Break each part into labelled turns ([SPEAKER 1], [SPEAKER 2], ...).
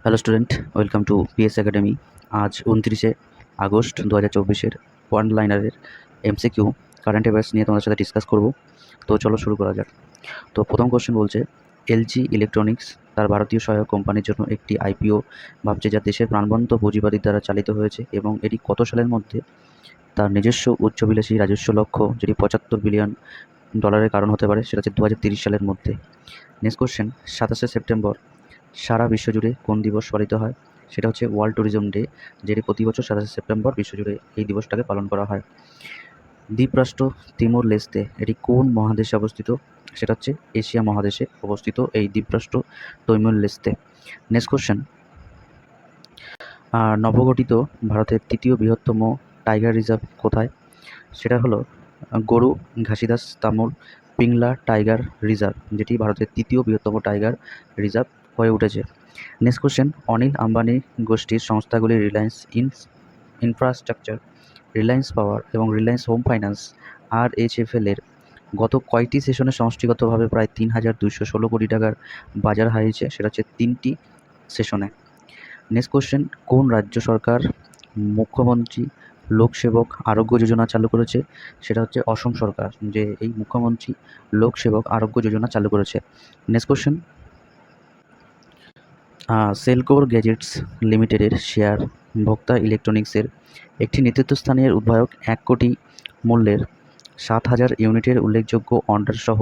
[SPEAKER 1] Hello student, welcome to PS academy. আজ 29শে August 2024-এর পয়েন্ট লাইনারের এমসিকিউ কারেন্ট অ্যাফেয়ার্স নিয়ে তোমাদের সাথে ডিসকাস করব। তো চলো শুরু করা যাক। তো প্রথম কোশ্চেন বলছে, এলজি ইলেকট্রনিক্স তার ভারতীয় সহায়ক কোম্পানির জন্য একটি আইপিও ভাবছে, যা দেশের প্রাণবন্ত পুঁজিবাদীর দ্বারা চালিত হয়েছে, এবং এটি কত সালের মধ্যে তার নিজস্ব উচ্চবিলাসী রাজস্ব লক্ষ্য, যেটি $75 বিলিয়ন কারণ হতে পারে, সেটা হচ্ছে 2030 সালের মধ্যে। নেক্সট কোশ্চেন, 27শে সেপ্টেম্বর সারা বিশ্বজুড়ে কোন দিবস পালিত হয়? সেটা হচ্ছে ওয়ার্ল্ড ট্যুরিজম ডে, যেটি প্রতি বছর 27শে সেপ্টেম্বর বিশ্বজুড়ে এই দিবসটাকে পালন করা হয়। দ্বীপরাষ্ট্র তিমোর লেস্তে এটি কোন মহাদেশে অবস্থিত? সেটা হচ্ছে এশিয়া মহাদেশে অবস্থিত এই দ্বীপরাষ্ট্র তৈমুর লেস্তে। নেক্সট কোশ্চেন, নবগঠিত ভারতের তৃতীয় বৃহত্তম টাইগার রিজার্ভ কোথায়? সেটা হলো গরু ঘাসিদাস তামুল পিংলা টাইগার রিজার্ভ, যেটি ভারতের তৃতীয় বৃহত্তম টাইগার রিজার্ভ হয়ে উঠেছে। নেক্সট কোশ্চেন, অনিল আম্বানি গোষ্ঠীর সংস্থাগুলি রিলায়েন্স ইনফ্রাস্ট্রাকচার, রিলায়েন্স পাওয়ার এবং রিলায়েন্স হোম ফাইন্যান্স RHFL এর গত কয়টি সেশনে সমষ্টিগতভাবে প্রায় 3,216 কোটি টাকার বাজার হারিয়েছে? সেটা হচ্ছে 3টি সেশনে। নেক্সট কোশ্চেন, কোন রাজ্য সরকার মুখ্যমন্ত্রী লোকসেবক আরোগ্য যোজনা চালু করেছে? সেটা হচ্ছে অসম সরকার, যে এই মুখ্যমন্ত্রী লোকসেবক আরোগ্য যোজনা চালু করেছে। নেক্সট কোশ্চেন, সেলকোর গ্যাজেটস লিমিটেডের শেয়ার ভোক্তা ইলেকট্রনিক্সের একটি নেতৃত্বস্থানীয় উদ্ভাবক 1 কোটি মূল্যের 7,000 ইউনিটের উল্লেখযোগ্য অর্ডার সহ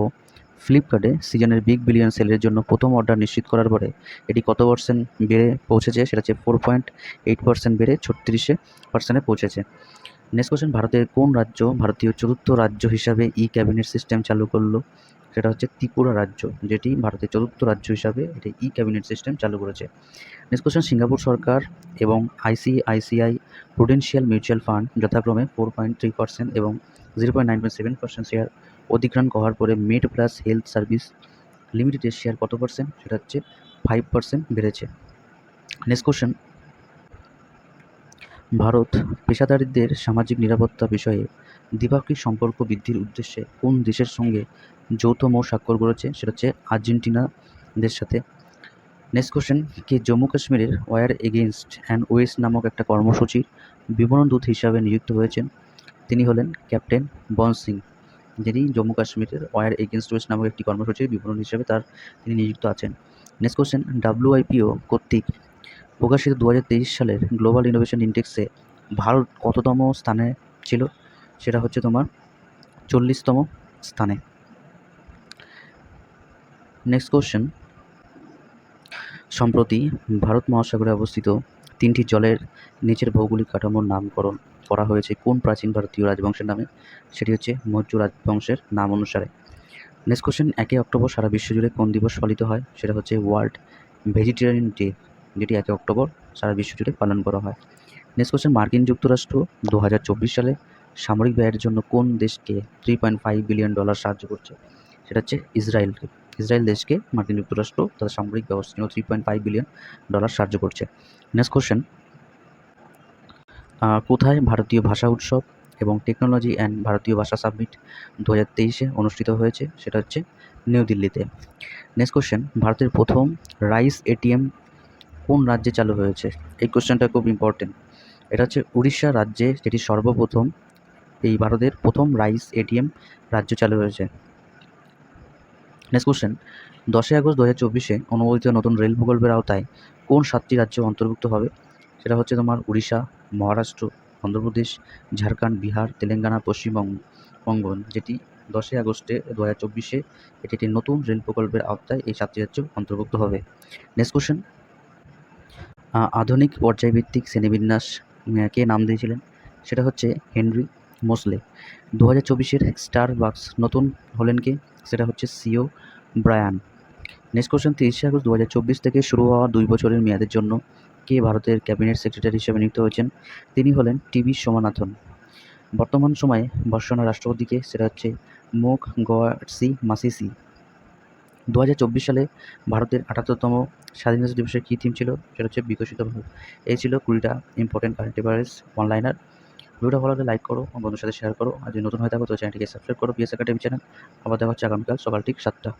[SPEAKER 1] ফ্লিপকার্টে সিজনের বিগ বিলিয়ন সেলের জন্য প্রথম অর্ডার নিশ্চিত করার পরে এটি কত পার্সেন্ট বেড়ে পৌঁছেছে? সেটা হচ্ছে 4.8% বেড়ে 36% পৌঁছেছে। নেক্সট কোশ্চেন, ভারতের কোন রাজ্য ভারতীয় চতুর্থ রাজ্য হিসাবে ক্যাবিনেট সিস্টেম চালু করলো? সেটা হচ্ছে ত্রিপুরা রাজ্য, যেটি ভারতের চতুর্থ রাজ্য হিসাবে এটি ক্যাবিনেট সিস্টেম চালু করেছে। নেক্সট কোশ্চেন, সিঙ্গাপুর সরকার এবং ICICI প্রুডেন্সিয়াল মিউচুয়াল ফান্ড যথাক্রমে 4.3% এবং 0.9.7% শেয়ার অধিগ্রহণ করার পরে মেড প্লাস হেলথ সার্ভিস লিমিটেডের শেয়ার কত পার্সেন্ট? সেটা হচ্ছে 5% বেড়েছে। নেক্সট কোশ্চেন, ভারত পেশাদারদের সামাজিক নিরাপত্তা বিষয়ে দ্বিপাক্ষিক সম্পর্ক বৃদ্ধির উদ্দেশ্যে কোন দেশের সঙ্গে যৌথ মৌ স্বাক্ষর করেছে? সেটা হচ্ছে আর্জেন্টিনাদের সাথে। নেক্সট কোশ্চেন, কে জম্মু কাশ্মীরের ওয়ার এগেইনস্ট অ্যান্ড ওয়েস্ট নামক একটা কর্মসূচির বিবরণ দূত হিসাবে নিযুক্ত হয়েছেন? তিনি হলেন ক্যাপ্টেন বন সিং, যিনি জম্মু কাশ্মীরের ওয়ার এগেইনস্ট ওয়েস্ট নামক একটি কর্মসূচির বিবরণ হিসাবে তিনি নিযুক্ত আছেন। নেক্সট কোশ্চেন, WIPO কর্তৃক প্রকাশিত 2023 সালের গ্লোবাল ইনোভেশন ইন্ডেক্সে ভারত কততম স্থানে ছিল? সেটা হচ্ছে তোমার 40তম স্থানে। নেক্সট কোশ্চেন, সম্প্রতি ভারত মহাসাগরে অবস্থিত 3টি জলের নিচের ভৌগোলিক কাঠামোর নামকরণ করা হয়েছে কোন প্রাচীন ভারতীয় রাজবংশের নামে? সেটি হচ্ছে মৌর্য রাজবংশের নাম অনুসারে। নেক্সট কোশ্চেন, 1 অক্টোবর সারা বিশ্বজুড়ে কোন দিবস পালিত হয়? সেটা হচ্ছে ওয়ার্ল্ড ভেজিটেরিয়ান ডে, যেটি 1 অক্টোবর সারা বিশ্বজুড়ে পালন করা হয়। নেক্সট কোশ্চেন, মার্কিন যুক্তরাষ্ট্র 2024 সালে সামরিক ব্যয়ের জন্য কোন দেশকে $3.5 বিলিয়ন সাহায্য করছে? সেটা হচ্ছে ইসরায়েলকে। ইসরায়েল দেশকে মার্কিন যুক্তরাষ্ট্র তাদের সামরিক ব্যবস্থার জন্য $3.5 বিলিয়ন সাহায্য করছে। নেক্সট কোশ্চেন, কোথায় ভারতীয় ভাষা উৎসব এবং টেকনোলজি অ্যান্ড ভারতীয় ভাষা সাবমিট 2023-এ অনুষ্ঠিত হয়েছে? সেটা হচ্ছে নিউ দিল্লিতে। নেক্সট কোশ্চেন, ভারতের প্রথম রাইস ATM কোন রাজ্যে চালু হয়েছে? এই কোশ্চেনটা খুব ইম্পর্টেন্ট। এটা হচ্ছে উড়িষ্যা রাজ্যে, যেটি সর্বপ্রথম এই ভারতের প্রথম রাইস ATM রাজ্য চালু হয়েছে। নেক্সট কোশ্চেন, 10 আগস্ট 2024-এ অনুমোদিত নতুন রেল প্রকল্পের আওতায় কোন 7টি রাজ্য অন্তর্ভুক্ত হবে? সেটা হচ্ছে তোমার উড়িষ্যা, মহারাষ্ট্র, অন্ধ্রপ্রদেশ, ঝাড়খণ্ড, বিহার, তেলেঙ্গানা, পশ্চিমবঙ্গ, যেটি 10 আগস্টে 2024-এ এটি একটি নতুন রেল প্রকল্পের আওতায় এই 7টি রাজ্য অন্তর্ভুক্ত হবে। নেক্সট কোশ্চেন, আধুনিক পর্যায়ভিত্তিক শ্রেণীবিন্যাস কে নাম দিয়েছিলেন? সেটা হচ্ছে হেনরি মোসলে। 2024-এর স্টারবাকস নতুন হলেন কে? সেটা হচ্ছে CEO Brian. Next question, 30 August 2024 থেকে শুরু হওয়া 2 বছরের মেয়াদের জন্য কে ভারতের ক্যাবিনেট সেক্রেটারি হিসেবে নিযুক্ত হয়েছেন? তিনি হলেন TB সোমানাথন। বর্তমান সময়ে বর্ষানোর রাষ্ট্রপতিকে? সেটা হচ্ছে মুখ গোয়াসি মাসিসি। 2024 সালে ভারতের 78তম স্বাধীনতা দিবসের কী থিম ছিল? সেটা হচ্ছে বিকশিত ভারত। এই ছিল 20টা ইম্পর্টেন্ট কারেন্ট অ্যাফেয়ার্স অনলাইনার। ভিডিওটা ভালো লাগলে লাইক করো, বন্ধুদের সাথে শেয়ার করো, আর যদি নতুন হয়ে থাকো তো চ্যানেলটিকে সাবস্ক্রাইব করো পিএস একাডেমি চ্যানেল। আবার দেখা হচ্ছে আগামীকাল সকাল ঠিক 7টা।